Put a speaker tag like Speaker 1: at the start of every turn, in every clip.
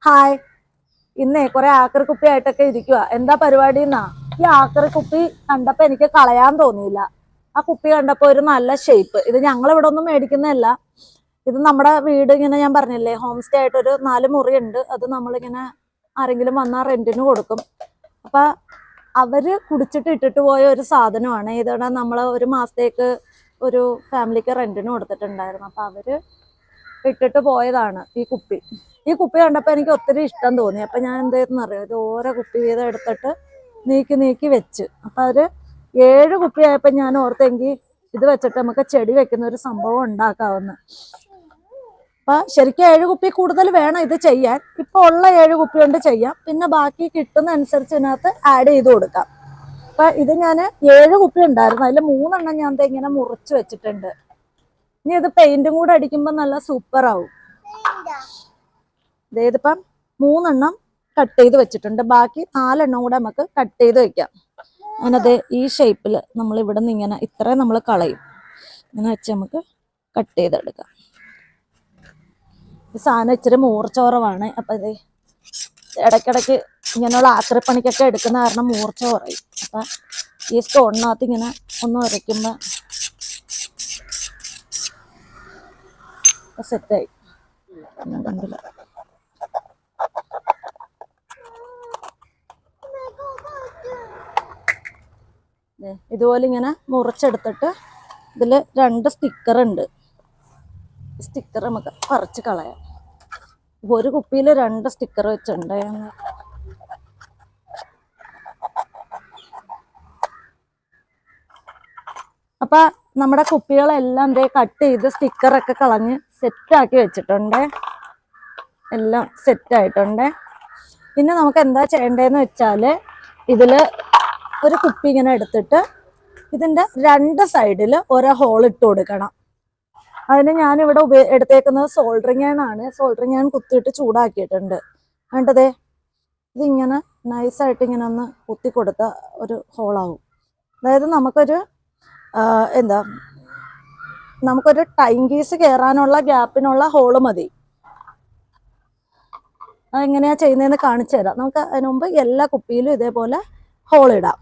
Speaker 1: Hi. ഇന്നേ കുറെ ആക്രി കുപ്പി ആയിട്ടൊക്കെ ഇരിക്കുക. എന്താ പരിപാടി എന്നാ, ഈ ആക്രി കുപ്പി കണ്ടപ്പോ എനിക്ക് കളയാൻ തോന്നിയില്ല. ആ കുപ്പി കണ്ടപ്പോ ഒരു നല്ല ഷേപ്പ്. ഇത് ഞങ്ങൾ ഇവിടെ ഒന്നും മേടിക്കുന്നതല്ല. ഇത് നമ്മുടെ വീട് ഇങ്ങനെ ഞാൻ പറഞ്ഞില്ലേ, ഹോം സ്റ്റേ ആയിട്ട് ഒരു 4 മുറി ഉണ്ട്. അത് നമ്മളിങ്ങനെ ആരെങ്കിലും വന്നാൽ റെന്റിന് കൊടുക്കും. അപ്പൊ അവര് കുടിച്ചിട്ട് ഇട്ടിട്ട് പോയ ഒരു സാധനമാണ്. ഇതോടെ നമ്മൾ ഒരു മാസത്തേക്ക് ഒരു ഫാമിലിക്ക് റെന്റിന് കൊടുത്തിട്ടുണ്ടായിരുന്നു. അപ്പൊ അവര് ഇട്ടിട്ട് പോയതാണ് ഈ കുപ്പി. ഈ കുപ്പി കണ്ടപ്പോ എനിക്ക് ഒത്തിരി ഇഷ്ടം തോന്നി. അപ്പൊ ഞാൻ എന്ത് ചെയ്തെന്ന് അറിയാം, ഇത് ഓരോ കുപ്പി വീതം എടുത്തിട്ട് നീക്കി നീക്കി വെച്ച്. അപ്പൊ അവര് 7 കുപ്പി ആയപ്പോ ഞാൻ ഓർത്തെങ്കിൽ ഇത് വെച്ചിട്ട് നമുക്ക് ചെടി വെക്കുന്ന ഒരു സംഭവം ഉണ്ടാക്കാവുന്ന. അപ്പൊ ശരിക്കും 7 കുപ്പി കൂടുതൽ വേണം ഇത് ചെയ്യാൻ. ഇപ്പൊ ഉള്ള 7 കുപ്പി കൊണ്ട് ചെയ്യാം. പിന്നെ ബാക്കി കിട്ടുന്ന അനുസരിച്ച് ഇതിനകത്ത് ആഡ് ചെയ്ത് കൊടുക്കാം. അപ്പൊ ഇത് ഞാൻ 7 കുപ്പി ഉണ്ടായിരുന്നു, അതിൽ 3 എണ്ണം ഞാൻ ഇങ്ങനെ മുറിച്ച് വെച്ചിട്ടുണ്ട്. ഇനി ഇത് പെയിന്റും കൂടെ അടിക്കുമ്പോൾ നല്ല സൂപ്പർ ആവും. ഇതിപ്പം 3 എണ്ണം കട്ട് ചെയ്ത് വെച്ചിട്ടുണ്ട്. ബാക്കി 4 എണ്ണം കൂടെ നമുക്ക് കട്ട് ചെയ്ത് വെക്കാം. അങ്ങനെ ഈ ഷേപ്പിൽ നമ്മൾ ഇവിടെ നിന്ന് ഇങ്ങനെ ഇത്രയും നമ്മൾ കളയും. ഇങ്ങനെ വെച്ച് നമുക്ക് കട്ട് ചെയ്തെടുക്കാം. ഈ സാധനം ഇച്ചിരി മൂർച്ചോറവാണ്. അപ്പം ഇത് ഇടയ്ക്കിടയ്ക്ക് ഇങ്ങനെയുള്ള ആക്രിപ്പണിക്കൊക്കെ എടുക്കുന്ന കാരണം മൂർച്ച കുറയും. അപ്പം ഈ സ്റ്റോണിനകത്ത് ഇങ്ങനെ ഒന്ന് ഉരയ്ക്കുമ്പോൾ സെറ്റായി. കണ്ടില്ല, ഇതുപോലെ ഇങ്ങനെ മുറിച്ചെടുത്തിട്ട് ഇതിൽ 2 സ്റ്റിക്കർ ഉണ്ട്. സ്റ്റിക്കർ നമുക്ക് പറിച്ച് കളയാം. ഒരു കുപ്പിയിൽ 2 സ്റ്റിക്കർ വെച്ചിട്ടുണ്ട്. അപ്പൊ നമ്മുടെ കുപ്പികളെല്ലാം കട്ട് ചെയ്ത് സ്റ്റിക്കറൊക്കെ കളഞ്ഞ് സെറ്റാക്കി വെച്ചിട്ടുണ്ട്. എല്ലാം സെറ്റായിട്ടുണ്ട്. പിന്നെ നമുക്ക് എന്താ ചെയ്യേണ്ടതെന്ന് വെച്ചാൽ, ഇതിൽ ഒരു കുപ്പി ഇങ്ങനെ എടുത്തിട്ട് ഇതിൻ്റെ 2 സൈഡിൽ ഓരോ ഹോൾ ഇട്ട് കൊടുക്കണം. അതിന് ഞാനിവിടെ എടുത്തേക്കുന്നത് സോൾഡറിങ് ആണ്. സോൾഡറിങ് ഞാൻ കുത്തിയിട്ട് ചൂടാക്കിയിട്ടുണ്ട്. കണ്ടതേ, ഇതിങ്ങനെ നൈസായിട്ട് ഇങ്ങനെ ഒന്ന് കുത്തി കൊടുത്ത ഒരു ഹോളാവും. അതായത് നമുക്കൊരു നമുക്കൊരു ടൈം കീസ് കയറാനുള്ള ഗ്യാപ്പിനുള്ള ഹോള് മതി. അതെങ്ങനെയാ ചെയ്യുന്നതെന്ന് കാണിച്ചു തരാം. നമുക്ക് അതിന് മുമ്പ് എല്ലാ കുപ്പിയിലും ഇതേപോലെ ഹോളിടാം.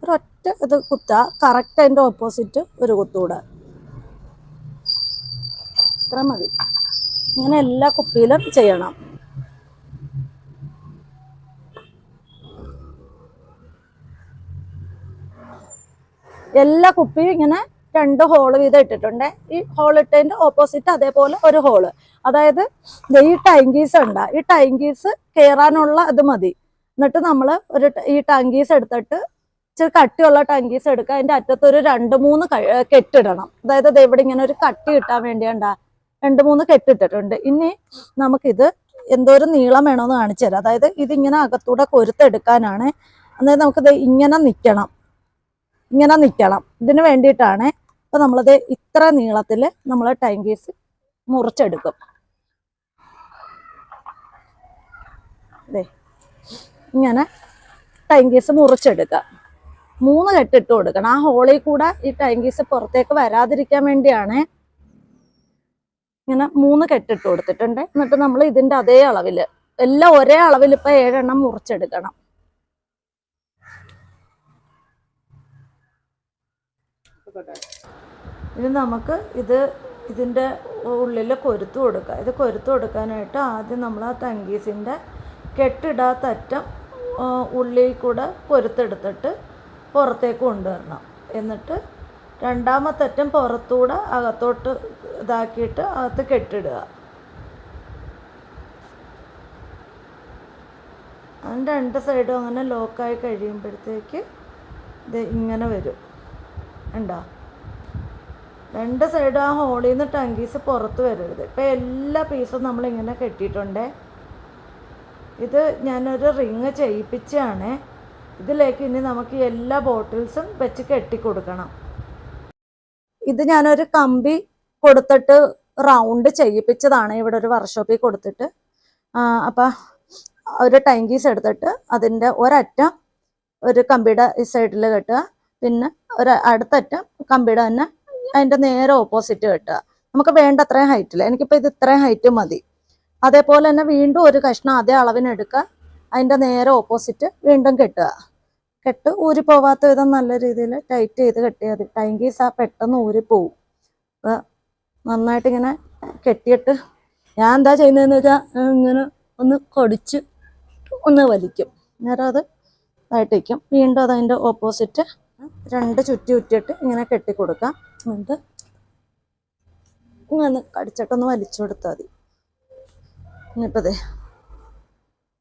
Speaker 1: ഒരൊറ്റ ഇത് കുത്താ, കറക്റ്റ് അതിൻ്റെ ഓപ്പോസിറ്റ് ഒരു കുത്തൂടെ. ഇത്ര മതി. ഇങ്ങനെ എല്ലാ കുപ്പിയിലും ചെയ്യണം. എല്ലാ കുപ്പിയും ഇങ്ങനെ 2 ഹോള് വീതം ഇട്ടിട്ടുണ്ട്. ഈ ഹോൾ ഇട്ടതിൻ്റെ ഓപ്പോസിറ്റ് അതേപോലെ ഒരു ഹോള്. അതായത് ഈ ടൈം കീസ് ഉണ്ട്, ഈ ടൈം കീസ് കയറാനുള്ള ഇത് മതി. എന്നിട്ട് നമ്മൾ ഈ ടാങ്കീസ് എടുത്തിട്ട് ഇച്ചിരി കട്ടിയുള്ള ടാങ്കീസ് എടുക്കുക. അതിൻ്റെ അറ്റത്ത് ഒരു 2-3 കെട്ടിടണം. അതായത് ഇവിടെ ഇങ്ങനെ ഒരു കട്ടി കിട്ടാൻ വേണ്ടിയാണ്ടാ 2-3 കെട്ടിട്ടിട്ടുണ്ട്. ഇനി നമുക്കിത് എന്തോരം നീളം വേണമെന്ന് കാണിച്ചു തരാം. അതായത് ഇതിങ്ങനെ അകത്തൂടെ കൊരുത്തെടുക്കാനാണ്. അതായത് നമുക്കിത് ഇങ്ങനെ നിൽക്കണം. ഇതിന് വേണ്ടിയിട്ടാണ്. അപ്പൊ നമ്മളത് ഇത്ര നീളത്തിൽ നമ്മൾ ടൈം കീസ് മുറിച്ചെടുക്കും. ഇങ്ങനെ ടൈം കീസ് മുറിച്ചെടുക്കുക. 3 കെട്ടിട്ട് കൊടുക്കണം. ആ ഹോളിൽ കൂടെ ഈ ടൈം കീസ് പുറത്തേക്ക് വരാതിരിക്കാൻ വേണ്ടിയാണ് ഇങ്ങനെ 3 കെട്ടിട്ട് കൊടുത്തിട്ടുണ്ട്. എന്നിട്ട് നമ്മൾ ഇതിന്റെ അതേ അളവിൽ എല്ലാം ഒരേ അളവിൽ ഇപ്പൊ 7 എണ്ണം മുറിച്ചെടുക്കണം. ഇനി നമുക്ക് ഇതിൻ്റെ ഉള്ളിൽ കൊരുത്ത് കൊടുക്കുക. ഇത് കൊരുത്ത് കൊടുക്കാനായിട്ട് ആദ്യം നമ്മൾ ആ തങ്കീസിൻ്റെ കെട്ടിടാത്ത അറ്റം ഉള്ളിൽ കൂടെ കൊരുത്തെടുത്തിട്ട് പുറത്തേക്ക് കൊണ്ടുവരണം. എന്നിട്ട് രണ്ടാമത്തെ അറ്റം പുറത്തൂടെ അകത്തോട്ട് ഇതാക്കിയിട്ട് അകത്ത് കെട്ടിടുക. അതിൻ്റെ 2 സൈഡും അങ്ങനെ ലോക്കായി കഴിയുമ്പോഴത്തേക്ക് ഇത് ഇങ്ങനെ വരും. ഉണ്ടോ? 2 സൈഡും ആ ഹോളിൽ നിന്ന് ടങ്കീസ് പുറത്ത് വരരുത്. ഇപ്പം എല്ലാ പീസും നമ്മളിങ്ങനെ കെട്ടിയിട്ടുണ്ട്. ഇത് ഞാനൊരു റിങ് ചെയ്യിപ്പിച്ചാണ്. ഇതിലേക്ക് ഇനി നമുക്ക് എല്ലാ ബോട്ടിൽസും വെച്ച് കെട്ടിക്കൊടുക്കണം. ഇത് ഞാനൊരു കമ്പി കൊടുത്തിട്ട് റൗണ്ട് ചെയ്യിപ്പിച്ചതാണ് ഇവിടെ ഒരു വർക്ക്ഷോപ്പിൽ കൊടുത്തിട്ട്. അപ്പം ഒരു ടൈങ്കീസ് എടുത്തിട്ട് അതിൻ്റെ ഒരറ്റം ഒരു കമ്പിയുടെ ഈ സൈഡിൽ കെട്ടുക. പിന്നെ അടുത്തറ്റം കമ്പിയുടെ തന്നെ അതിൻ്റെ നേരെ ഓപ്പോസിറ്റ് കെട്ടുക. നമുക്ക് വേണ്ട അത്രയും ഹൈറ്റിൽ. എനിക്കിപ്പോൾ ഇത് ഇത്രയും ഹൈറ്റ് മതി. അതേപോലെ തന്നെ വീണ്ടും ഒരു കഷ്ണം അതേ അളവിന് എടുക്കുക. അതിൻ്റെ നേരെ ഓപ്പോസിറ്റ് വീണ്ടും കെട്ടുക. കെട്ട് ഊരി പോവാത്ത വിധം നല്ല രീതിയിൽ ടൈറ്റ് ചെയ്ത് കെട്ടിയാൽ മതി. ടൈങ്കീസ് പെട്ടെന്ന് ഊരിപ്പോവും. അപ്പോൾ നന്നായിട്ട് ഇങ്ങനെ കെട്ടിയിട്ട് ഞാൻ എന്താ ചെയ്യുന്നതെന്ന് വെച്ചാൽ ഇങ്ങനെ ഒന്ന് കൊടിച്ച് ഒന്ന് വലിക്കും. അന്നേരം അത് ഇതായിട്ടിരിക്കും. വീണ്ടും അതതിൻ്റെ ഓപ്പോസിറ്റ് 2 ചുറ്റി ചുറ്റിയിട്ട് ഇങ്ങനെ കെട്ടിക്കൊടുക്കാം. എന്നിട്ട് ഇങ്ങനെ കടിച്ചിട്ടൊന്ന് വലിച്ചു കൊടുത്താൽ മതി. ഇനിയിപ്പോൾ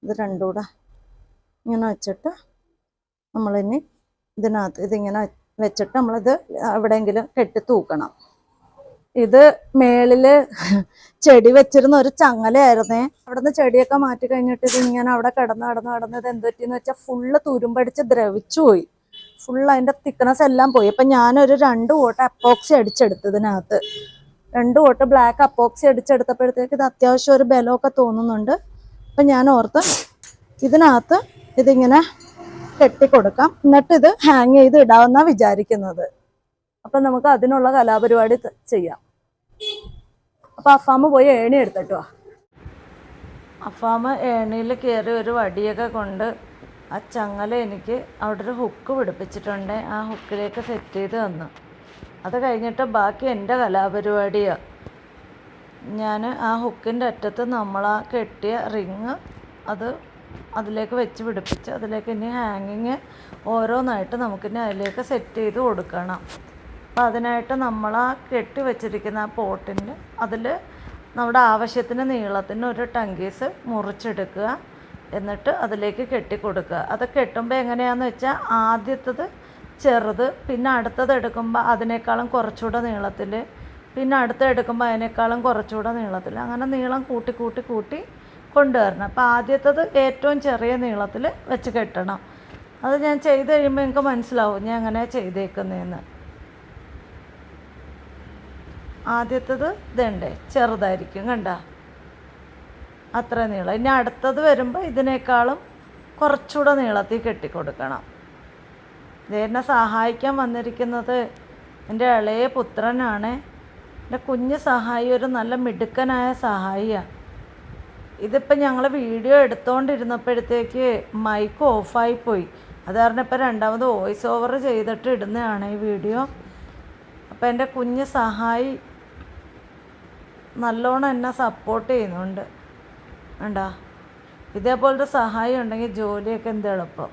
Speaker 1: ഇത് രണ്ടും കൂടെ ഇങ്ങനെ വെച്ചിട്ട് നമ്മളിനി ഇതിനകത്ത് ഇതിങ്ങനെ വെച്ചിട്ട് നമ്മളിത് എവിടെയെങ്കിലും കെട്ടി തൂക്കണം. ഇത് മേളില് ചെടി വെച്ചിരുന്ന ഒരു ചങ്ങലയായിരുന്നേ. അവിടുന്ന് ചെടിയൊക്കെ മാറ്റി കഴിഞ്ഞിട്ട് ഇത് ഇങ്ങനെ അവിടെ കിടന്ന് ഇത് എന്തൊറ്റെന്ന് വെച്ചാൽ ഫുള്ള് തുരുമ്പടിച്ച് ദ്രവിച്ചു പോയി. ഫുള്ള് അതിൻ്റെ തിക്നെസ് എല്ലാം പോയി. അപ്പം ഞാനൊരു 2 കോട്ട് അപ്പോക്സി അടിച്ചെടുത്തു. ഇതിനകത്ത് 2 കോട്ട് ബ്ലാക്ക് അപ്പോക്സി അടിച്ചെടുത്തപ്പോഴത്തേക്ക് ഇത് അത്യാവശ്യം ഒരു ബലമൊക്കെ തോന്നുന്നുണ്ട്. അപ്പം ഞാൻ ഓർത്ത് ഇതിനകത്ത് ഇതിങ്ങനെ കെട്ടിക്കൊടുക്കാം. എന്നിട്ട് ഇത് ഹാങ് ചെയ്ത് ഇടാമെന്നാണ് വിചാരിക്കുന്നത്. അപ്പം നമുക്ക് അതിനുള്ള കലാപരിപാടി ചെയ്യാം. അപ്പം അഫാമ് പോയി ഏണി എടുത്തിട്ടോ. അഫാമ് ഏണിയിൽ കയറി ഒരു വടിയൊക്കെ കൊണ്ട് ആ ചങ്ങല എനിക്ക് അവിടെ ഒരു ഹുക്ക് പിടിപ്പിച്ചിട്ടുണ്ട്. ആ ഹുക്കിലേക്ക് സെറ്റ് ചെയ്ത് തന്നു. അത് കഴിഞ്ഞിട്ട് ബാക്കി എൻ്റെ കലാപരിപാടിയാണ്. ഞാൻ ആ ഹുക്കിൻ്റെ അറ്റത്ത് നമ്മളാ കെട്ടിയ റിങ് അതിലേക്ക് വെച്ച് പിടിപ്പിച്ച് അതിലേക്ക് ഇനി ഹാങ്ങിങ് ഓരോന്നായിട്ട് നമുക്കിനി അതിലേക്ക് സെറ്റ് ചെയ്ത് കൊടുക്കണം. അപ്പം അതിനായിട്ട് നമ്മളാ കെട്ടി വെച്ചിരിക്കുന്ന ആ പോട്ടിൻ്റെ അതിൽ നമ്മുടെ ആവശ്യത്തിന് നീളത്തിന് ഒരു ടങ്കീസ് മുറിച്ചെടുക്കുക. എന്നിട്ട് അതിലേക്ക് കെട്ടിക്കൊടുക്കുക. അത് കെട്ടുമ്പോൾ എങ്ങനെയാണെന്ന് വെച്ചാൽ ആദ്യത്തത് ചെറുത്, പിന്നെ അടുത്തത് എടുക്കുമ്പോൾ അതിനേക്കാളും കുറച്ചുകൂടെ നീളത്തിൽ, പിന്നെ അടുത്ത എടുക്കുമ്പോൾ അതിനേക്കാളും കുറച്ചുകൂടെ നീളത്തിൽ, അങ്ങനെ നീളം കൂട്ടി കൂട്ടി കൂട്ടി കൊണ്ടുവരണം. അപ്പോൾ ആദ്യത്തത് ഏറ്റവും ചെറിയ നീളത്തിൽ വെച്ച് കെട്ടണം. അത് ഞാൻ ചെയ്ത് കഴിയുമ്പോൾ എനിക്ക് മനസ്സിലാവും ഞാൻ എങ്ങനെ ചെയ്തേക്കുന്നതെന്ന്. ആദ്യത്തത് ഇതുണ്ട് ചെറുതായിരിക്കും, കണ്ട അത്ര നീളം. ഇനി അടുത്തത് വരുമ്പോൾ ഇതിനേക്കാളും കുറച്ചുകൂടെ നീളത്തിൽ കെട്ടിക്കൊടുക്കണം. എന്നെ സഹായിക്കാൻ വന്നിരിക്കുന്നത് എൻ്റെ ഇളയ പുത്രനാണ്. എൻ്റെ കുഞ്ഞ് സഹായി ഒരു നല്ല മിടുക്കനായ സഹായിയാണ്. ഇതിപ്പോൾ ഞങ്ങൾ വീഡിയോ എടുത്തുകൊണ്ടിരുന്നപ്പോഴത്തേക്ക് മൈക്ക് ഓഫായിപ്പോയി. അത് കാരണം ഇപ്പോൾ രണ്ടാമത് വോയിസ് ഓവർ ചെയ്തിട്ട് ഇടുന്നതാണ് ഈ വീഡിയോ. അപ്പോൾ എൻ്റെ കുഞ്ഞ് സഹായി നല്ലോണം എന്നെ സപ്പോർട്ട് ചെയ്യുന്നുണ്ട്. വേണ്ട ഇതേപോലത്തെ സഹായം ഉണ്ടെങ്കിൽ ജോലിയൊക്കെ എന്ത് എളുപ്പം.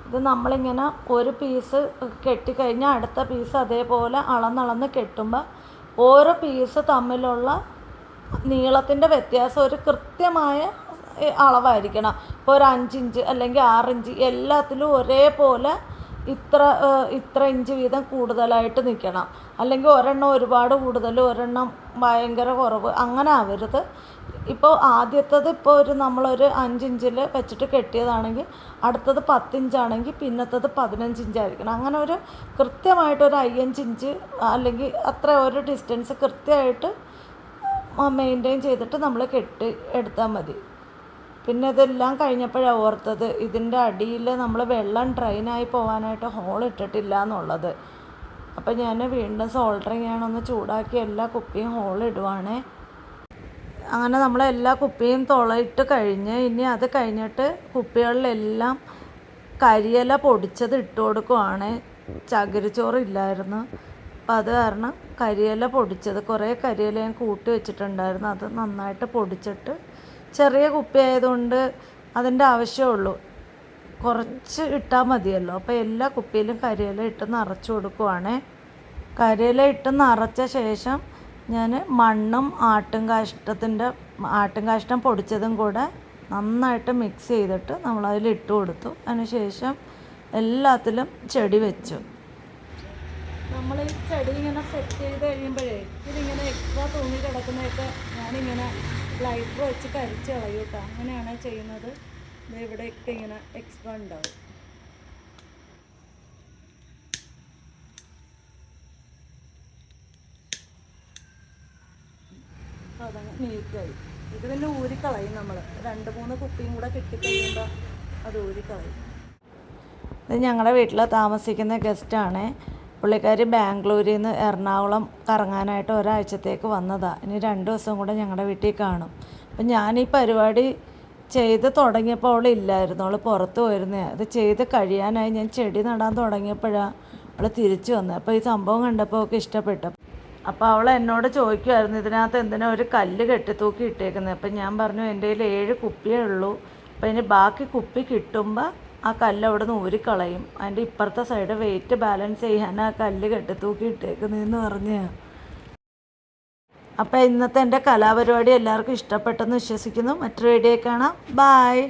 Speaker 1: ഇത് നമ്മളിങ്ങനെ ഒരു പീസ് കെട്ടിക്കഴിഞ്ഞാൽ അടുത്ത പീസ് അതേപോലെ അളന്നളന്ന് കെട്ടുമ്പോൾ ഓരോ പീസ് തമ്മിലുള്ള നീളത്തിൻ്റെ വ്യത്യാസം ഒരു കൃത്യമായ അളവായിരിക്കണം. ഇപ്പോൾ ഒരു 5 ഇഞ്ച് അല്ലെങ്കിൽ 6 ഇഞ്ച് എല്ലാത്തിലും ഒരേപോലെ ഇത്ര ഇഞ്ച് വീതം കൂടുതലായിട്ട് നിൽക്കണം. അല്ലെങ്കിൽ ഒരെണ്ണം ഒരുപാട് കൂടുതൽ ഒരെണ്ണം ഭയങ്കര കുറവ് അങ്ങനെ ആവരുത്. ഇപ്പോൾ ആദ്യത്തത് നമ്മളൊരു 5 ഇഞ്ചിൽ വെച്ചിട്ട് കെട്ടിയതാണെങ്കിൽ അടുത്തത് 10 ഇഞ്ചാണെങ്കിൽ പിന്നത്തത് 15 ഇഞ്ചായിരിക്കണം. അങ്ങനെ ഒരു കൃത്യമായിട്ടൊരു 5 ഇഞ്ച് അല്ലെങ്കിൽ അത്ര ഒരു ഡിസ്റ്റൻസ് കൃത്യമായിട്ട് മെയിൻറ്റെയിൻ ചെയ്തിട്ട് നമ്മൾ കെട്ടി എടുത്താൽ മതി. പിന്നെ ഇതെല്ലാം കഴിഞ്ഞപ്പോഴാണ് ഓർത്തത് ഇതിൻ്റെ അടിയിൽ നമ്മൾ വെള്ളം ഡ്രെയിനായി പോകാനായിട്ട് ഹോൾ ഇട്ടിട്ടില്ല എന്നുള്ളത്. അപ്പം ഞാൻ വീണ്ടും സോൾഡറിങ് ചെയ്യണമെന്ന് ചൂടാക്കി എല്ലാ കുപ്പിയും ഹോൾ ഇടുവാണേ. അങ്ങനെ നമ്മളെല്ലാ കുപ്പിയും തുളയിട്ട് കഴിഞ്ഞ് ഇനി അത് കഴിഞ്ഞിട്ട് കുപ്പികളിലെല്ലാം കരിയില പൊടിച്ചത് ഇട്ട് കൊടുക്കുവാണ്. ചകിരിച്ചോറില്ലായിരുന്നു, അപ്പം അത് കാരണം കരിയില പൊടിച്ചത് കുറേ കരിയില ഞാൻ കൂട്ടി വെച്ചിട്ടുണ്ടായിരുന്നു. അത് നന്നായിട്ട് പൊടിച്ചിട്ട് ചെറിയ കുപ്പി ആയതുകൊണ്ട് അതിൻ്റെ ആവശ്യമുള്ളൂ, കുറച്ച് ഇട്ടാൽ മതിയല്ലോ. അപ്പോൾ എല്ലാ കുപ്പിയിലും കരിയില ഇട്ട് നിറച്ച് കൊടുക്കുവാണേ. കരിയില ഇട്ട് നിറച്ച ശേഷം ഞാൻ മണ്ണും ആട്ടുംകാഷ്ടം പൊടിച്ചതും കൂടെ നന്നായിട്ട് മിക്സ് ചെയ്തിട്ട് നമ്മളതിൽ ഇട്ട് കൊടുത്തു. അതിനുശേഷം എല്ലാത്തിലും ചെടി വെച്ചു. നമ്മൾ ഈ ചെടി ഇങ്ങനെ സെറ്റ് ചെയ്ത് കഴിയുമ്പോഴേ ഇതിങ്ങനെ എക്സ്ട്രാ തൂങ്ങി കിടക്കുന്നതൊക്കെ ഞാനിങ്ങനെ ലൈറ്റർ വെച്ച് കരിച്ച് കളയും കേട്ടോ. അങ്ങനെയാണ് ചെയ്യുന്നത്. ഇവിടെയൊക്കെ ഇങ്ങനെ എക്സ്ട്രാ ഉണ്ടാവും. അപ്പോൾ അതങ്ങ് നീറ്റായി. ഇത് പിന്നെ ഊരിക്കളയും നമ്മൾ. 2-3 കുപ്പിയും കൂടെ കിട്ടിക്കഴിയുമ്പോൾ അത് ഊരിക്കളയും. ഇത് ഞങ്ങളുടെ വീട്ടിൽ താമസിക്കുന്ന ഗസ്റ്റാണ്. പുള്ളിക്കാരി ബാംഗ്ലൂരിൽ നിന്ന് എറണാകുളം കറങ്ങാനായിട്ട് ഒരാഴ്ചത്തേക്ക് വന്നതാണ്. ഇനി 2 ദിവസം കൂടെ ഞങ്ങളുടെ വീട്ടിൽ കാണും. അപ്പം ഞാൻ ഈ പരിപാടി ചെയ്ത് തുടങ്ങിയപ്പോൾ അവൾ ഇല്ലായിരുന്നു, അവൾ പുറത്ത് പോയിരുന്നതാണ്. അത് ചെയ്ത് കഴിയാനായി ഞാൻ ചെടി നടാൻ തുടങ്ങിയപ്പോഴാണ് അവൾ തിരിച്ചു വന്നത്. അപ്പോൾ ഈ സംഭവം കണ്ടപ്പോൾ അവൾക്ക് ഇഷ്ടപ്പെട്ടു. അപ്പോൾ അവൾ എന്നോട് ചോദിക്കുമായിരുന്നു, ഇതിനകത്ത് എന്തിനാ ഒരു കല്ല് കെട്ടിത്തൂക്കി ഇട്ടേക്കുന്നത്. അപ്പം ഞാൻ പറഞ്ഞു, എൻ്റെ കയ്യിൽ 7 കുപ്പിയേ ഉള്ളൂ, അപ്പോൾ ഇനി ബാക്കി കുപ്പി കിട്ടുമ്പോൾ ആ കല്ല് അവിടെ നിന്ന് ഊരിക്കളയും, അതിൻ്റെ ഇപ്പുറത്തെ സൈഡ് വെയിറ്റ് ബാലൻസ് ചെയ്യാൻ ആ കല്ല് കെട്ടിത്തൂക്കി ഇട്ടേക്കുന്നതെന്ന് പറഞ്ഞു. അപ്പോൾ ഇന്നത്തെ എൻ്റെ കലാപരിപാടി എല്ലാവർക്കും ഇഷ്ടപ്പെട്ടെന്ന് വിശ്വസിക്കുന്നു. മറ്റൊരു വീഡിയോ കാണാം. ബായ്.